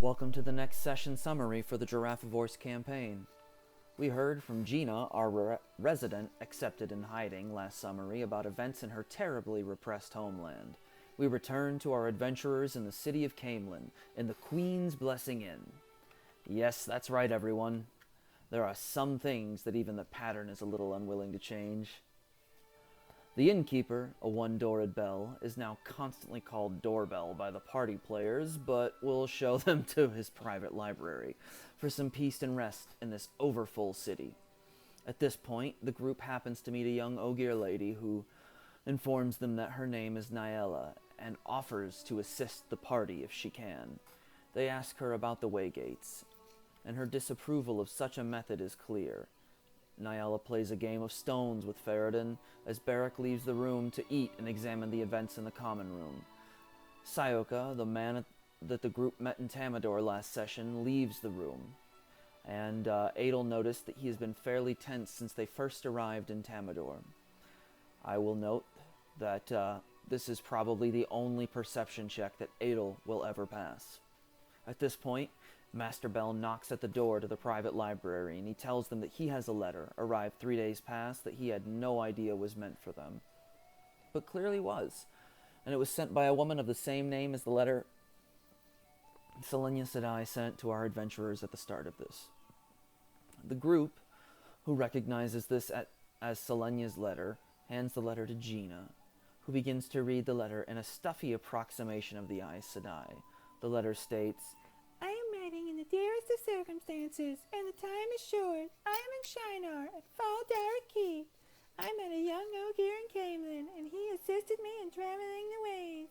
Welcome to the next session summary for the Giraffivorce campaign. We heard from Gina, our resident accepted in hiding last summary, about events in her terribly repressed homeland. We return to our adventurers in the city of Camelin, in the Queen's Blessing Inn. Yes, that's right, everyone. There are some things that even the pattern is a little unwilling to change. The innkeeper, a one-doored bell, is now constantly called Doorbell by the party players, but will show them to his private library for some peace and rest in this overfull city. At this point, the group happens to meet a young Ogier lady who informs them that her name is Nyella and offers to assist the party if she can. They ask her about the waygates, and her disapproval of such a method is clear. Nyella plays a game of stones with Ferrodin as Barrack leaves the room to eat and examine the events in the common room. Sayoka, the man that the group met in Tamador last session, leaves the room, and Adel noticed that he has been fairly tense since they first arrived in Tamador. I will note that this is probably the only perception check that Adel will ever pass. At this point, Master Bell knocks at the door to the private library, and he tells them that he has a letter, arrived 3 days past, that he had no idea was meant for them. But clearly was, and it was sent by a woman of the same name as the letter Selenia Sedai sent to our adventurers at the start of this. The group, who recognizes this as Selenia's letter, hands the letter to Gina, who begins to read the letter in a stuffy approximation of the Aes Sedai. The letter states, I am writing in the dearest of circumstances, and the time is short. I am in Shinar, at Fall Daraki. I met a young Ogier in Camelin, and he assisted me in traveling the ways.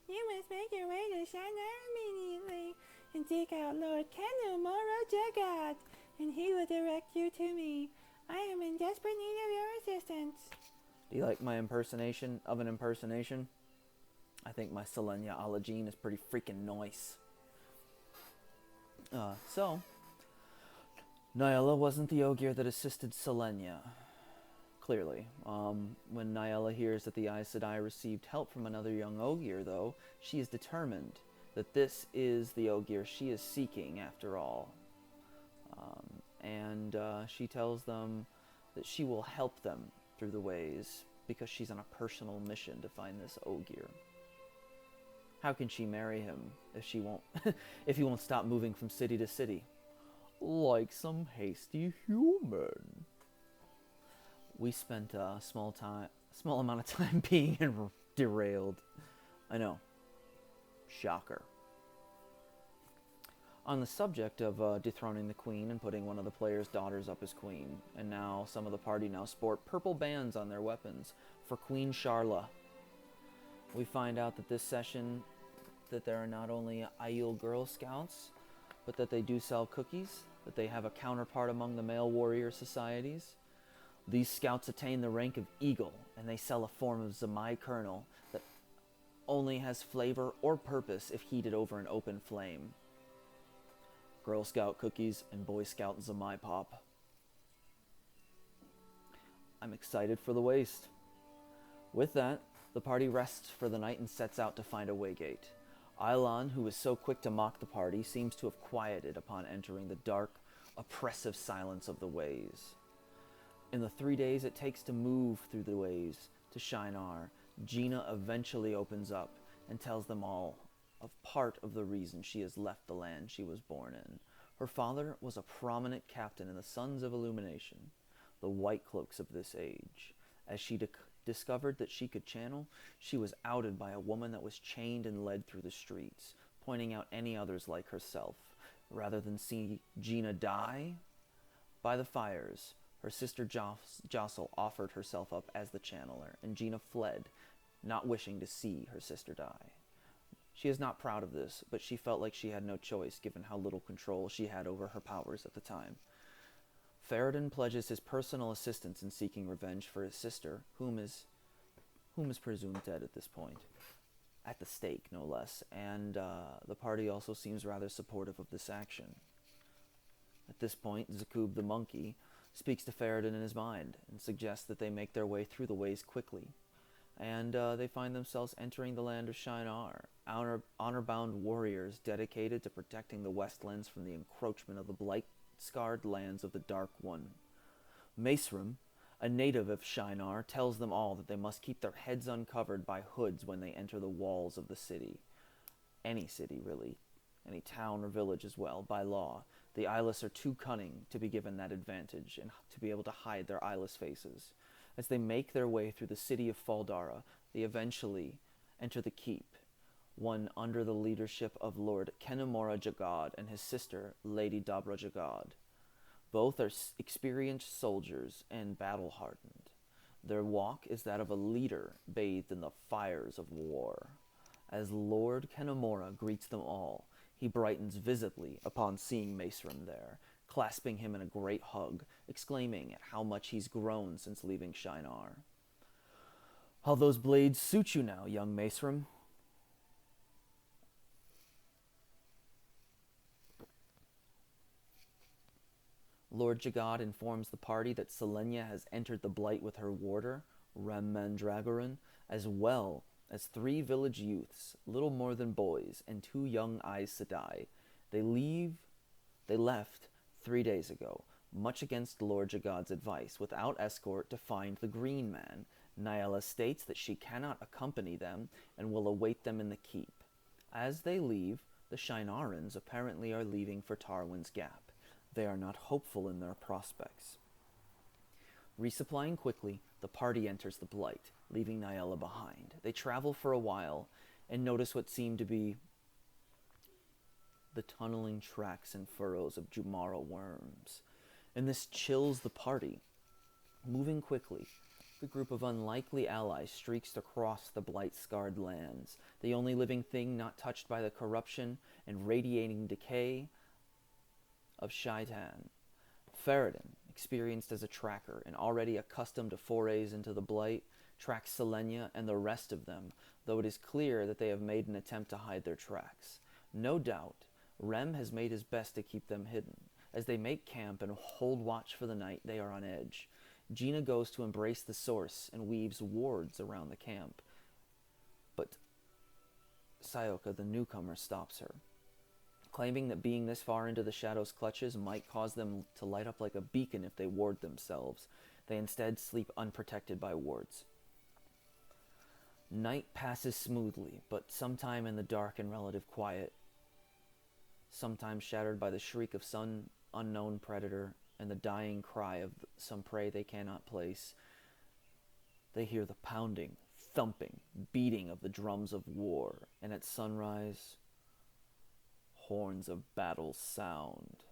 You must make your way to Shinar immediately, and seek out Lord Kenu Moro Jagat, and he will direct you to me. I am in desperate need of your assistance. Do you like my impersonation of an impersonation? I think my Selenia Alagine is pretty freaking nice. So, Nyella wasn't the Ogier that assisted Selenia. Clearly. When Nyella hears that the Aes Sedai received help from another young Ogier, though, she is determined that this is the Ogier she is seeking after all. And she tells them that she will help them through the ways because she's on a personal mission to find this Ogier. How can she marry him if she won't if he won't stop moving from city to city? Like some hasty human. We spent a small amount of time being derailed. I know. Shocker. On the subject of dethroning the queen and putting one of the players' daughters up as queen, and now some of the party now sport purple bands on their weapons for Queen Sharla. We find out that this session that there are not only Aiel Girl Scouts, but that they do sell cookies, that they have a counterpart among the male warrior societies. These scouts attain the rank of Eagle, and they sell a form of Zamai kernel that only has flavor or purpose if heated over an open flame. Girl Scout cookies and Boy Scout Zamai pop. I'm excited for the waste. With that, the party rests for the night and sets out to find a waygate. Ailan, who was so quick to mock the party, seems to have quieted upon entering the dark, oppressive silence of the ways. In the 3 days it takes to move through the ways to Shinar, Gina eventually opens up and tells them all of part of the reason she has left the land she was born in. Her father was a prominent captain in the Sons of Illumination, the White Cloaks of this age. As she discovered that she could channel, she was outed by a woman that was chained and led through the streets, pointing out any others like herself. Rather than see Gina die by the fires, her sister Jostle offered herself up as the channeler, and Gina fled, not wishing to see her sister die. She is not proud of this, but she felt like she had no choice given how little control she had over her powers at the time. Ferrodin pledges his personal assistance in seeking revenge for his sister, whom is presumed dead at this point. At the stake, no less, and the party also seems rather supportive of this action. At this point, Zakub the monkey speaks to Ferrodin in his mind, and suggests that they make their way through the ways quickly. and they find themselves entering the land of Shinar, honor-bound warriors dedicated to protecting the Westlands from the encroachment of the blight-scarred lands of the Dark One. Maceram, a native of Shinar, tells them all that they must keep their heads uncovered by hoods when they enter the walls of the city. Any city, really. Any town or village as well, by law. The eyeless are too cunning to be given that advantage and to be able to hide their eyeless faces. As they make their way through the city of Faldara, they eventually enter the keep, one under the leadership of Lord Kenamora Jagad and his sister, Lady Dabra Jagad. Both are experienced soldiers and battle-hardened. Their walk is that of a leader bathed in the fires of war. As Lord Kenamora greets them all, he brightens visibly upon seeing Maceram there, clasping him in a great hug, exclaiming at how much he's grown since leaving Shinar. "How those blades suit you now, young Maceram?" Lord Jagad informs the party that Selenia has entered the Blight with her warder, Rem Mandragoran, as well as 3 village youths, little more than boys, and 2 young Aes Sedai. They left 3 days ago, much against Lord Jagad's advice, without escort to find the Green Man. Niella states that she cannot accompany them and will await them in the keep. As they leave, the Shinarans apparently are leaving for Tarwin's Gap. They are not hopeful in their prospects. Resupplying quickly, the party enters the Blight, leaving Niella behind. They travel for a while and notice what seem to be the tunneling tracks and furrows of Jumara worms, and this chills the party. Moving quickly, the group of unlikely allies streaks across the blight-scarred lands, the only living thing not touched by the corruption and radiating decay of Shaitan. Ferredin, experienced as a tracker and already accustomed to forays into the Blight, tracks Selenia and the rest of them, though it is clear that they have made an attempt to hide their tracks. No doubt, Rem has made his best to keep them hidden. As they make camp and hold watch for the night, they are on edge. Gina goes to embrace the source and weaves wards around the camp, but Sayoka, the newcomer, stops her, claiming that being this far into the Shadow's clutches might cause them to light up like a beacon if they ward themselves. They instead sleep unprotected by wards. Night passes smoothly, but sometime in the dark and relative quiet, sometimes shattered by the shriek of some unknown predator and the dying cry of some prey they cannot place, they hear the pounding, thumping, beating of the drums of war, and at sunrise, horns of battle sound.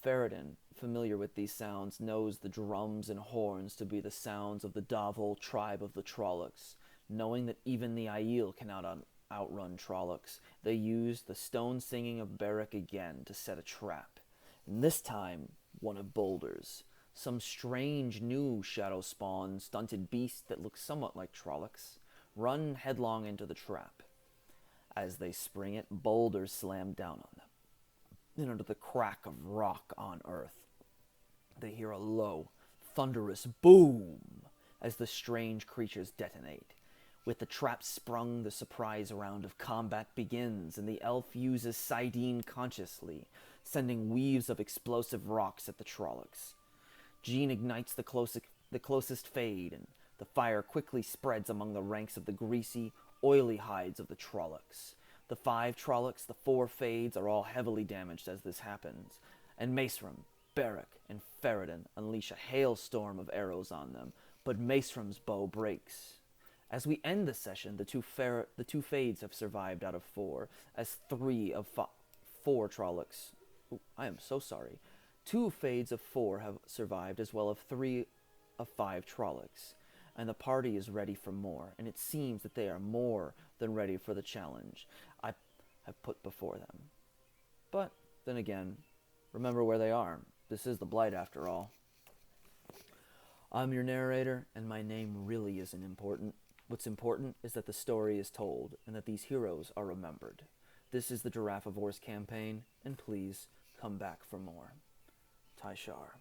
Ferredin, familiar with these sounds, knows the drums and horns to be the sounds of the Davol tribe of the Trollocs. Knowing that even the Aiel cannot outrun Trollocs, they use the stone singing of Beric again to set a trap. And this time, one of boulders. Some strange new shadow spawn, stunted beast that looks somewhat like Trollocs, run headlong into the trap. As they spring it, boulders slam down on them. And under the crack of rock on earth, they hear a low, thunderous boom as the strange creatures detonate. With the trap sprung, the surprise round of combat begins, and the elf uses Sidene consciously, sending weaves of explosive rocks at the Trollocs. Jean ignites the closest fade, and the fire quickly spreads among the ranks of the greasy, oily hides of the Trollocs. The 5 Trollocs, the 4 Fades, are all heavily damaged as this happens, and Maceram, Beric, and Ferredin unleash a hailstorm of arrows on them, but Maceram's bow breaks. As we end the session, the two Fades have survived out of 4, as 3 of 4 Trollocs... I am so sorry. 2 Fades of 4 have survived, as well as 3 of 5 Trollocs, and the party is ready for more, and it seems that they are more than ready for the challenge I have put before them. But, then again, remember where they are. This is the Blight, after all. I'm your narrator, and my name really isn't important. What's important is that the story is told, and that these heroes are remembered. This is the Giraffe of Wars campaign, and please come back for more. Tyshar.